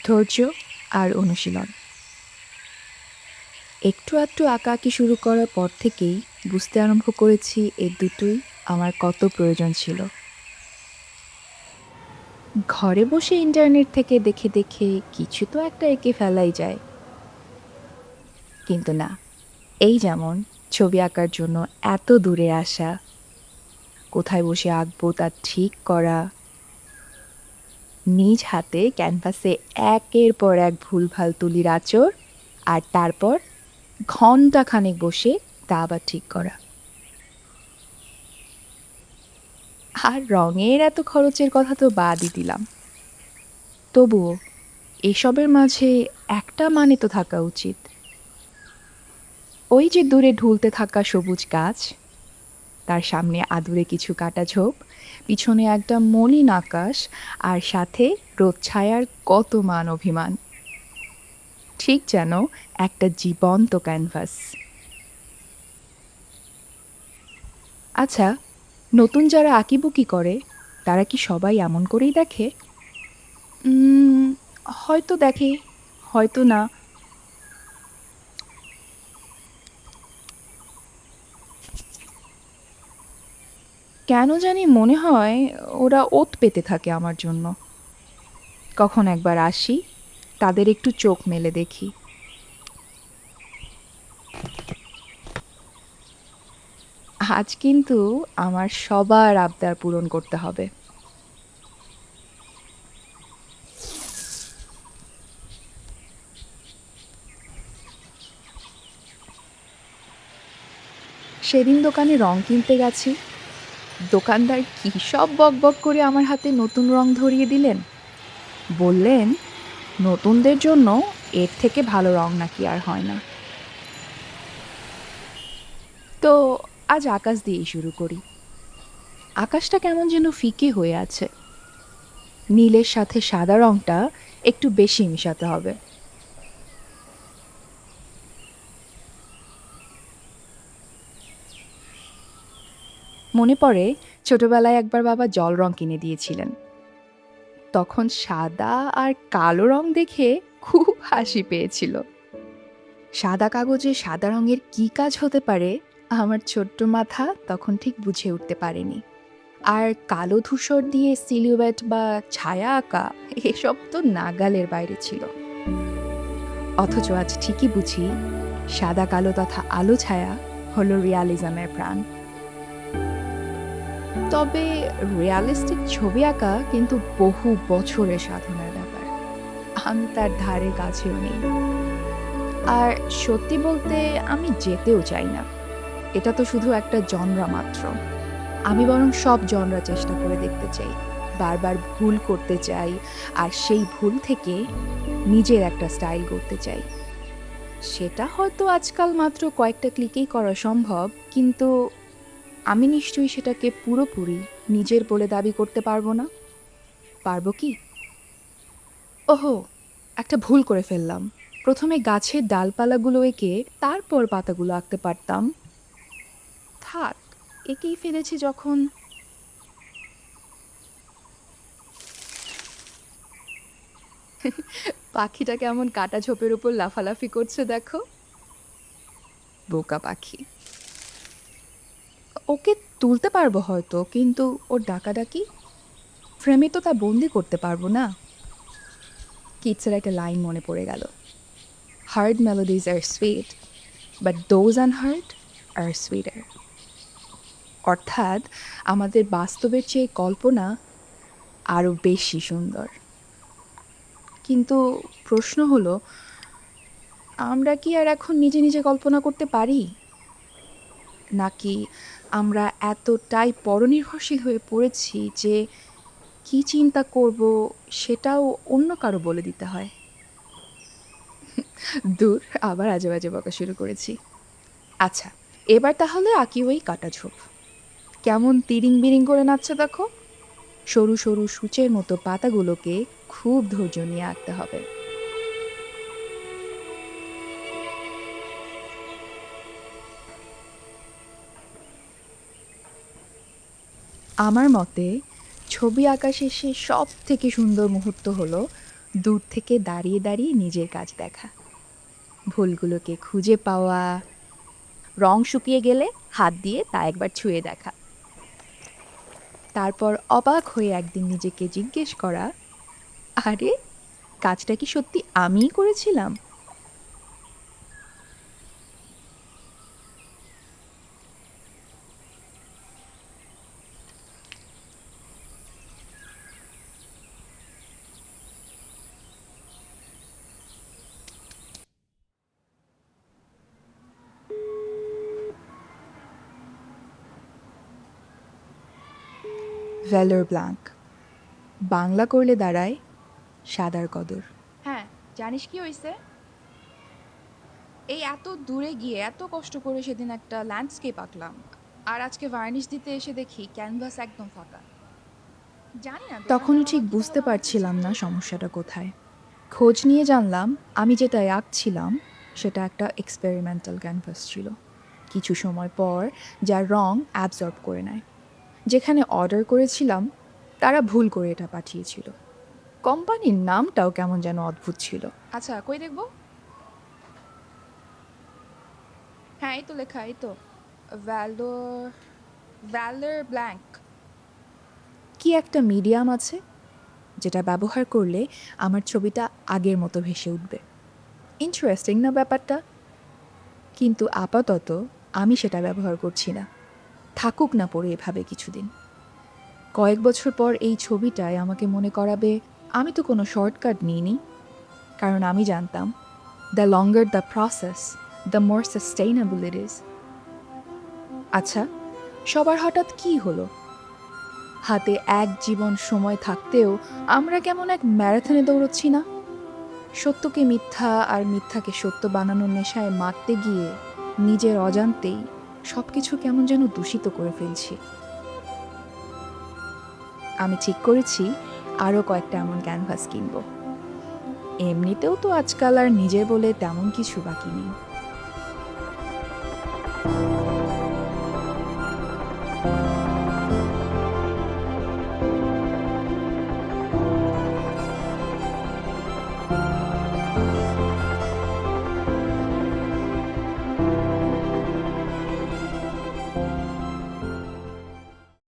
ধৈর্য আর অনুশীলন। একটু আধটু আঁকাআঁকি শুরু করার পর থেকেই বুঝতে আরম্ভ করেছি এ দুটোই আমার কত প্রয়োজন ছিল। ঘরে বসে ইন্টারনেট থেকে দেখে দেখে কিছু তো একটা এঁকে ফেলাই যায়, কিন্তু না, এই যেমন ছবি আঁকার জন্য এত দূরে আসা, কোথায় বসে আঁকবো তা ঠিক করা, নিজ হাতে ক্যানভাসে একের পর এক ভুলভাল তুলির আঁচড়, আর তারপর ঘন্টাখানেক বসে তা আবার ঠিক করা। আর রঙের এত খরচের কথা তো বাদই দিলাম। তবুও এসবের মাঝে একটা মানে তো থাকা উচিত। ওই যে দূরে ঢুলতে থাকা সবুজ গাছ, তার সামনে আদুরে কিছু কাটা ঝোপ, পিছনে একটা মলিন আকাশ, আর সাথে রোদ ছায়ার কত মান অভিমান। ঠিক যেন একটা জীবন্ত ক্যানভাস। আচ্ছা, নতুন যারা আঁকিবুকি করে তারা কি সবাই এমন করেই দেখে? উম, হয়তো দেখে, হয়তো না। কেন জানি মনে হয় ওরা ওত পেতে থাকে আমার জন্য। কখন একবার আসি, তাদের একটু চোখ মেলে দেখি। আজ কিন্তু আমার সবার আবদার পূরণ করতে হবে। সেদিন দোকানে রং কিনতে গেছি, দোকানদার কী সব বকবক করে আমার হাতে নতুন রং ধরিয়ে দিলেন। বললেন নতুনদের জন্য এর থেকে ভালো রং নাকি আর হয় না। তো আজ আকাশ দিয়েই শুরু করি। আকাশটা কেমন যেন ফিকে হয়ে আছে, নীলের সাথে সাদা রংটা একটু বেশি মিশাতে হবে। মনে পড়ে ছোটবেলায় একবার বাবা জল রং কিনে দিয়েছিলেন। তখন সাদা আর কালো রং দেখে খুব হাসি পেয়েছিল। সাদা কাগজে সাদা রঙের কি কাজ হতে পারে আমার ছোট্ট মাথা তখন ঠিক বুঝে উঠতে পারেনি। আর কালো ধূসর দিয়ে সিলুয়েট বা ছায়া আঁকা, এসব তো নাগালের বাইরে ছিল। অথচ আজ ঠিকই বুঝি সাদা কালো তথা আলো ছায়া হলো রিয়ালিজমের প্রাণ। তবে রিয়ালিস্টিক ছবি আঁকা কিন্তু বহু বছরের সাধনার ব্যাপার। আমি তার ধারে কাছেও নেই। আর সত্যি বলতে আমি যেতেও চাই না। এটা তো শুধু একটা জনরা মাত্র। আমি বরং সব জনরা চেষ্টা করে দেখতে চাই, বারবার ভুল করতে চাই, আর সেই ভুল থেকে নিজের একটা স্টাইল করতে চাই। সেটা হয়তো আজকাল মাত্র কয়েকটা ক্লিকেই করা সম্ভব, কিন্তু আমি নিশ্চয়ই সেটাকে পুরোপুরি নিজের বলে দাবি করতে পারবো না। পারবো কি? ওহো, একটা ভুল করে ফেললাম। প্রথমে গাছের ডালপালাগুলো এঁকে তারপর পাতাগুলো আঁকতে পারতাম। থাক, এঁকেই ফেলেছি যখন। পাখিটা কেমন কাটা ঝোপের উপর লাফালাফি করছে দেখো। বোকা পাখি। ওকে তুলতে পারবো হয়তো, কিন্তু ওর ডাকাডাকি ফ্রেমে তো তা বন্দি করতে পারবো না। কিডসের একটা লাইন মনে পড়ে গেল, heard melodies are sweet, but those unheard are sweeter. অর্থাৎ আমাদের বাস্তবের চেয়ে কল্পনা আরও বেশি সুন্দর। কিন্তু প্রশ্ন হলো, আমরা কি আর এখন নিজে নিজে কল্পনা করতে পারি? নাকি আমরা এতটাই পরনির্ভরশীল হয়ে পড়েছি যে কি চিন্তা করব সেটাও অন্য কারো বলে দিতে হয়? দূর, আবার আজে বাজে বকা শুরু করেছি। আচ্ছা, এবার তাহলে আঁকি ওই কাটা ঝোপ। কেমন তিরিং বিরিং করে নাচছে দেখো। সরু সরু সূচের মতো পাতাগুলোকে খুব ধৈর্য নিয়ে আঁকতে হবে। আমার মতে ছবি আঁকা শেষে সব থেকে সুন্দর মুহূর্ত হলো দূর থেকে দাঁড়িয়ে দাঁড়িয়ে নিজের কাজ দেখা, ভুলগুলোকে খুঁজে পাওয়া, রং শুকিয়ে গেলে হাত দিয়ে তা একবার ছুঁয়ে দেখা, তারপর অবাক হয়ে একদিন নিজেকে জিজ্ঞেস করা, আরে কাজটা কি সত্যি আমিই করেছিলাম? ভ্যালোর ব্ল্যাঙ্ক বাংলা করলে দাঁড়ায় সাদার কদর। হ্যাঁ, জানিস কি হয়েছে? এই এত দূরে গিয়ে এত কষ্ট করে সেদিন একটা ল্যান্ডস্কেপ আঁকলাম, আর আজকে ভার্নিশ দিতে এসে দেখি ক্যানভাস একদম ফাঁকা। জানি না তখনও ঠিক বুঝতে পারছিলাম না সমস্যাটা কোথায়। খোঁজ নিয়ে জানলাম আমি যেটা আঁকছিলাম সেটা একটা এক্সপেরিমেন্টাল ক্যানভাস ছিল, কিছু সময় পর যার রং অ্যাবজর্ব করে নেয়। যেখানে অর্ডার করেছিলাম তারা ভুল করে এটা পাঠিয়েছিল। কোম্পানির নামটাও কেমন যেন অদ্ভুত ছিল। আচ্ছা, কই দেখবো? হ্যাঁ, এই তো লেখা, এই তো ভ্যালোর ভ্যালোর ব্ল্যাঙ্ক। কি একটা মিডিয়াম আছে যেটা ব্যবহার করলে আমার ছবিটা আগের মতো ভেসে উঠবে। ইন্টারেস্টিং না ব্যাপারটা? কিন্তু আপাতত আমি সেটা ব্যবহার করছি না, থাকুক না পড়ে এভাবে কিছুদিন। কয়েক বছর পর এই ছবিটায় আমাকে মনে করাবে আমি তো কোনো শর্টকাট নিইনি, কারণ আমি জানতাম the longer the process the more sustainable it is. আচ্ছা, সবার হঠাৎ কি হলো? হাতে এক জীবন সময় থাকতেও আমরা কেমন এক ম্যারাথনে দৌড়চ্ছি না? সত্যকে মিথ্যা আর মিথ্যাকে সত্য বানানোর নেশায় মারতে গিয়ে নিজের অজান্তেই সব কিছু কেমন যেন দূষিত করে ফেলছি। আমি ঠিক করেছি আরও কয়েকটা এমন ক্যানভাস কিনব। এমনিতেও তো আজকাল আর নিজের বলে তেমন কিছু বাকি নেই।